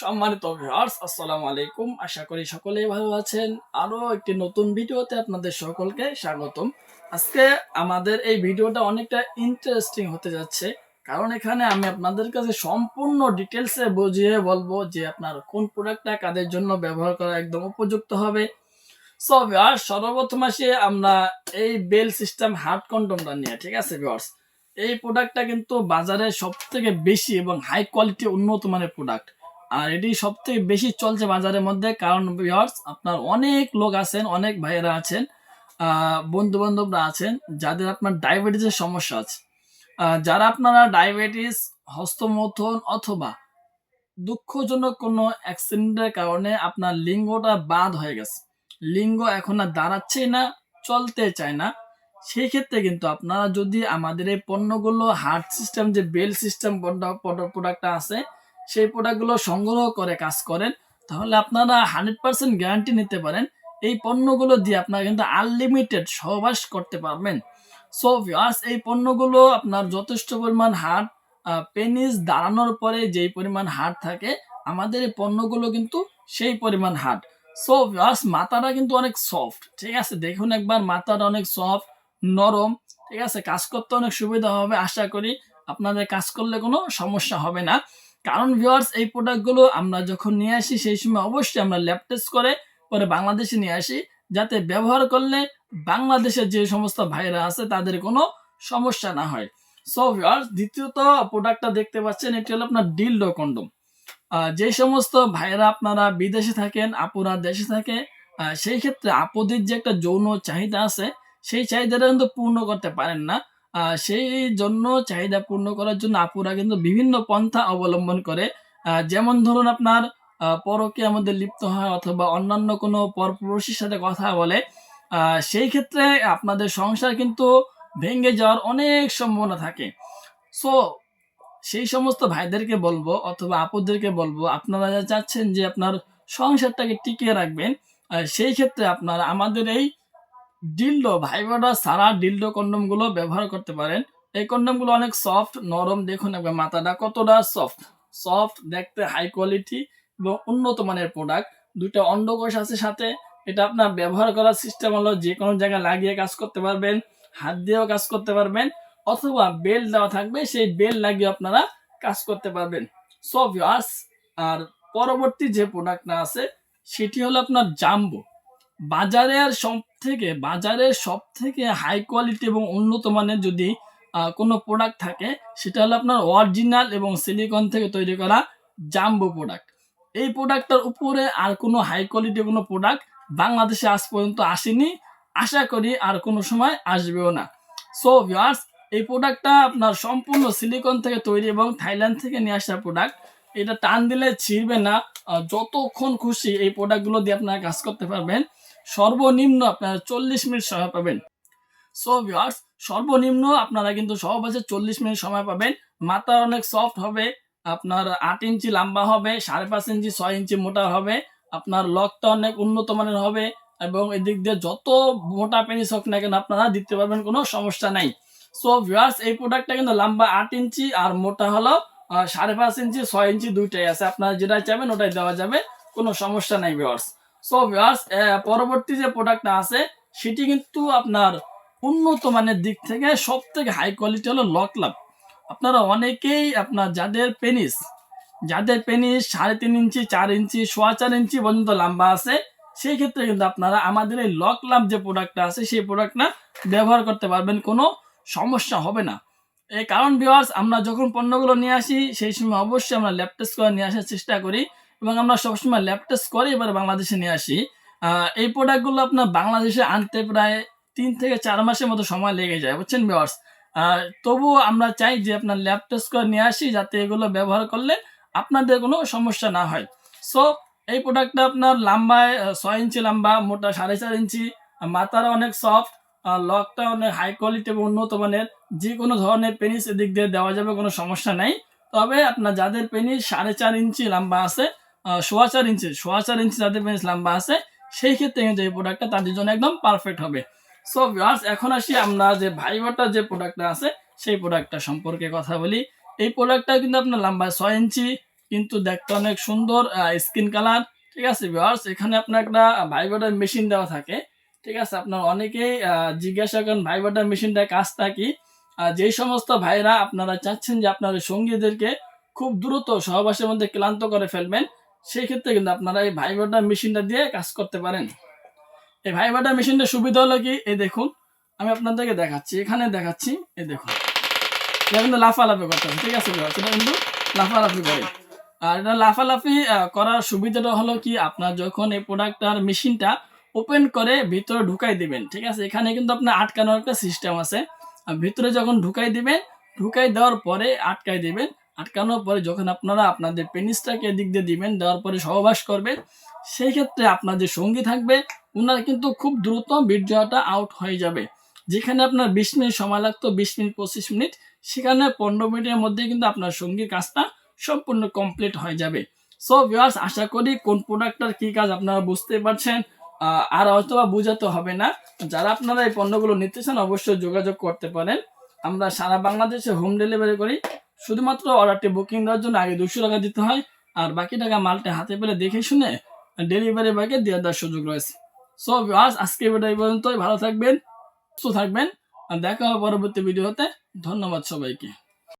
সম্মানিত ভিউয়ার্স, আসসালামু আলাইকুম। আশা করি সকলেই ভালো আছেন। আরো একটি নতুন ভিডিওতে আপনাদের সকলকে স্বাগতম। আজকে আমাদের এই ভিডিওটা অনেকটা ইন্টারেস্টিং হতে যাচ্ছে, কারণ এখানে আমি আপনাদের কাছে সম্পূর্ণ ডিটেলসে বুঝিয়ে বলবো যে আপনার কোন প্রোডাক্টটা কাদের জন্য ব্যবহার করা একদম উপযুক্ত হবে। সো ভিউয়ার্স, সর্বপ্রথম আসি আমরা এই বেল সিস্টেম হার্ড কন্ডমটা নিয়ে। ঠিক আছে ভিউয়ার্স, এই প্রোডাক্টটা কিন্তু বাজারে সব থেকে বেশি এবং হাই কোয়ালিটি উন্নত মানের প্রোডাক্ট, আর এটি সব থেকে বেশি চলছে বাজারের মধ্যে। কারণ ভিউয়ার্স, আপনার অনেক লোক আছেন, অনেক ভাইয়েরা আছেন, বন্ধু বান্ধবরা আছেন যাদের আপনার ডায়াবেটিসের সমস্যা আছে। যারা আপনারা ডায়াবেটিস, হস্তমৈথুন অথবা দুঃখজনক কোনো অ্যাক্সিডেন্টের কারণে আপনার লিঙ্গটা বাদ হয়ে গেছে, লিঙ্গ এখন আর দাঁড়াচ্ছেই না, চলতে চায় না, সেই ক্ষেত্রে কিন্তু আপনারা যদি আমাদের এই পণ্যগুলো হার্ট সিস্টেম যে বেল সিস্টেম প্রোডাক্টটা আছে, সেই প্রোডাক্টগুলো সংগ্রহ করে কাজ করেন, তাহলে আপনারা 100% গ্যারান্টি নিতে পারেন এই পণ্যগুলো দিয়ে আপনারা কিন্তু আনলিমিটেড সহবাস করতে পারবেন। সো ভিউয়ার্স, এই পণ্যগুলো আপনার যথেষ্ট পরিমাণ হার্ট, পেনিস দাঁড়ানোর পরে যেই পরিমাণ হার্ট থাকে, আমাদের এই পণ্যগুলো কিন্তু সেই পরিমাণ হার্ট। সো ভিউয়ার্স, মাথাটা কিন্তু অনেক সফট। ঠিক আছে, দেখুন একবার, মাথাটা অনেক সফট, নরম। ঠিক আছে, কাজ করতে অনেক সুবিধা হবে। আশা করি আপনাদের কাজ করলে কোনো সমস্যা হবে না। কারণ ভিউয়ার্স, এই প্রোডাক্টগুলো আমরা যখন নিয়ে আসি সেই সময় অবশ্যই আমরা ল্যাব টেস্ট করে পরে বাংলাদেশে নিয়ে আসি, যাতে ব্যবহার করলে বাংলাদেশের যে সমস্ত ভাইরা আছে তাদের কোনো সমস্যা না হয়। সো ভিউয়ার্স, দ্বিতীয়ত প্রোডাক্টটা দেখতে পাচ্ছেন, এটি হলো আপনার ডিলডো কন্ডম। যে সমস্ত ভাইরা আপনারা বিদেশে থাকেন, আপুরা দেশে থাকে, সেই ক্ষেত্রে আপুদের যে একটা যৌন চাহিদা আছে, সেই চাহিদাটা কিন্তু পূর্ণ করতে পারেন না। সেই জন্য চাহিদা পূর্ণ করার জন্য আপুরা কিন্তু বিভিন্ন পন্থা অবলম্বন করে। যেমন ধরুন আপনার পরকীয়ার মধ্যে লিপ্ত হয় অথবা অন্যান্য কোনো পরপুরুষের সাথে কথা বলে। সেই ক্ষেত্রে আপনাদের সংসার কিন্তু ভেঙে যাওয়ার অনেক সম্ভাবনা থাকে। সো সেই সমস্ত ভাইদেরকে বলবো অথবা আপুদেরকে বলবো, আপনারা যা চাচ্ছেন যে আপনার সংসারটাকে টিকিয়ে রাখবেন, সেই ক্ষেত্রে আপনারা আমাদের এই ডিলডো ভাইবাটা সারা ডিলডো কন্ডম গুলো ব্যবহার করতে পারেন। এই কন্ডম গুলো অনেক সফট, নরম। দেখুন একবার মাথাটা কতটা সফট, সফট দেখতে, হাই কোয়ালিটি এবং উন্নত মানের প্রোডাক্ট। দুইটা অন্ডকোষ আছে সাথে। এটা আপনার ব্যবহার করার সিস্টেম হলো যে কোনো জায়গায় লাগিয়ে কাজ করতে পারবেন, হাত দিয়েও কাজ করতে পারবেন, অথবা বেল দেওয়া থাকবে, সেই বেল লাগিয়ে আপনারা কাজ করতে পারবেন। সো ভিউয়ার্স, আর পরবর্তী যে প্রোডাক্টটা আছে সেটি হলো আপনার জাম্বো। বাজারের সব থেকে হাই কোয়ালিটি এবং উন্নত মানের যদি কোনো প্রোডাক্ট থাকে, সেটা হলো আপনার অরিজিনাল এবং সিলিকন থেকে তৈরি করা জাম্বো প্রোডাক্ট। এই প্রোডাক্টটার উপরে আর কোনো হাই কোয়ালিটি কোনো প্রোডাক্ট বাংলাদেশে আজ পর্যন্ত আসেনি, আশা করি আর কোনো সময় আসবেও না। সো ভিউয়ার্স, এই প্রোডাক্টটা আপনার সম্পূর্ণ সিলিকন থেকে তৈরি এবং থাইল্যান্ড থেকে নিয়ে আসা প্রোডাক্ট। এটা টান দিলে ছিঁড়বে না। যতক্ষণ খুশি এই প্রোডাক্টগুলো দিয়ে আপনারা কাজ করতে পারবেন। সর্বনিম্ন আপনারা 40 মিনিট সময় পাবেন। সো ভিউয়ার্স, সর্বনিম্ন আপনারা কিন্তু সহবাসে 40 মিনিট সময় পাবেন। মাথা অনেক সফট হবে, আপনার 8 ইঞ্চি লম্বা হবে, 5.5 ইঞ্চি 6 ইঞ্চি মোটা হবে, আপনার লকটা অনেক উন্নত মানের হবে, এবং এদিক দিয়ে যত মোটা পেনিস হোক না কেন আপনারা দিতে পারবেন, কোনো সমস্যা নাই। সো ভিউয়ার্স, এই প্রোডাক্টটা কিন্তু লম্বা 8 ইঞ্চি আর মোটা হলো 5.5 ইঞ্চি 6 ইঞ্চি, দুইটাই আছে। আপনারা যেটা চাইবেন ওটাই দেওয়া যাবে, কোনো সমস্যা নাই ভিউয়ার্স। সো ভিউয়ার্স, পরবর্তী যে প্রোডাক্টটা আছে সেটি কিন্তু আপনার উন্নত মানের দিক থেকে সব থেকে হাই কোয়ালিটি হলো লক লাভ। আপনারা অনেকেই আপনার যাদের পেনিস 3.5 ইঞ্চি 4 ইঞ্চি 4.25 ইঞ্চি পর্যন্ত লম্বা আছে, সেই ক্ষেত্রে কিন্তু আপনারা আমাদের এই লক লাভ যে প্রোডাক্টটা আছে সেই প্রোডাক্টটা ব্যবহার করতে পারবেন, কোনো সমস্যা হবে না। এই কারণ ভিউয়ার্স, আমরা যখন পণ্যগুলো নিয়ে আসি সেই সময় অবশ্যই আমরা ল্যাব টেস্ট করে নিয়ে আসার চেষ্টা করি, এবং আমরা সবসময় ল্যাব টেস্ট করে এবার বাংলাদেশে নিয়ে আসি। এই প্রোডাক্টগুলো আপনার বাংলাদেশে আনতে প্রায় 3 থেকে 4 মাসের মতো সময় লেগে যায়, বুঝছেন ভিউয়ার্স। তবুও আমরা চাই যে আপনার ল্যাব টেস্ট করে নিয়ে আসি, যাতে এগুলো ব্যবহার করলে আপনাদের কোনো সমস্যা না হয়। সো এই প্রোডাক্টটা আপনার লম্বায় 6 ইঞ্চি লম্বা, মোটা 4.5 ইঞ্চি, মাথারা অনেক সফট, লকটা অনেক হাই কোয়ালিটি এবং উন্নত মানের। যে কোনো ধরনের পেনিস এদিক দিয়ে দেওয়া যাবে, কোনো সমস্যা নাই। তবে আপনার যাদের পেনিস 4.5 ইঞ্চি লম্বা আছে, 4.25 ইঞ্চি যাদের পেনিস লম্বা আছে, সেই ক্ষেত্রে কিন্তু এই প্রোডাক্টটা তাদের জন্য একদম পারফেক্ট হবে। সো ভিউয়ার্স, এখন আসি আমরা যে ভাইবাটা যে প্রোডাক্টটা আছে সেই প্রোডাক্টটা সম্পর্কে কথা বলি। এই প্রোডাক্টটা কিন্তু আপনার লম্বা 6 ইঞ্চি, কিন্তু দেখতে অনেক সুন্দর স্কিন কালার। ঠিক আছে ভিউয়ার্স, এখানে আপনার একটা ভাইব্রেটর মেশিন দেওয়া থাকে। ঠিক আছে, আপনার অনেকেই জিজ্ঞাসা করেন ভাইব্রেটর মেশিনটার কাজটা কি। যেই সমস্ত ভাইরা আপনারা চাচ্ছেন যে আপনার সঙ্গীদেরকে খুব দ্রুত সহবাসের মধ্যে ক্লান্ত করে ফেলবেন, সেই ক্ষেত্রে কিন্তু আপনারা এই ভাইব্রেটর মেশিনটা দিয়ে কাজ করতে পারেন। এই ভাইব্রেটর মেশিনটার সুবিধা হলো কি, এই দেখুন আমি আপনাদেরকে দেখাচ্ছি, এখানে দেখাচ্ছি, এই দেখুন এটা কিন্তু লাফালাফি করতেছে। ঠিক আছে ভিউয়ার্স, এটা কিন্তু লাফালাফি করে। আর এটা লাফালাফি করার সুবিধাটা হলো কি, আপনার যখন এই প্রোডাক্টটার মেশিনটা ওপেন করে ভিতরে ঢুকাই দিবেন, ঠিক আছে, এখানে কিন্তু আপনার আটকানোর একটা সিস্টেম আছে। আর ভিতরে যখন ঢুকাই দিবেন, ঢুকাই দেওয়ার পরে আটকাই দিবেন, আটকানোর পরে যখন আপনারা আপনাদের পেনিসটাকে এদিক দিয়ে দিবেন, দেওয়ার পরে সহবাস করবেন, সেই ক্ষেত্রে আপনার যে সঙ্গী থাকবে ওনার কিন্তু খুব দ্রুত বীর্যটা আউট হয়ে যাবে। যেখানে আপনার 20 মিনিট সময় লাগতো, 20 মিনিট 25 মিনিট, সেখানে 15 মিনিটের মধ্যে কিন্তু আপনার সঙ্গীর কাজটা সম্পূর্ণ কমপ্লিট হয়ে যাবে। সো ভিউয়ার্স, আশা করি কোন প্রোডাক্টটার কি কাজ আপনারা বুঝতে পারছেন। আর হয়তো বা বোঝাতে হবে না। যারা আপনারা এই পণ্যগুলো নিতে চান অবশ্যই যোগাযোগ করতে পারেন। আমরা সারা বাংলাদেশে হোম ডেলিভারি করি। শুধুমাত্র অর্ডারটি বুকিং দেওয়ার জন্য আগে 200 টাকা দিতে হয়, আর বাকি টাকা মালটা হাতে পেলে দেখে শুনে ডেলিভারি বয়কে দিয়ে দেওয়ার সুযোগ রয়েছে। সো ভিউয়ার্স, আজকে ভিডিও এই পর্যন্তই। ভালো থাকবেন, সুস্থ থাকবেন, আর দেখা হবে পরবর্তী ভিডিওতে। ধন্যবাদ সবাইকে।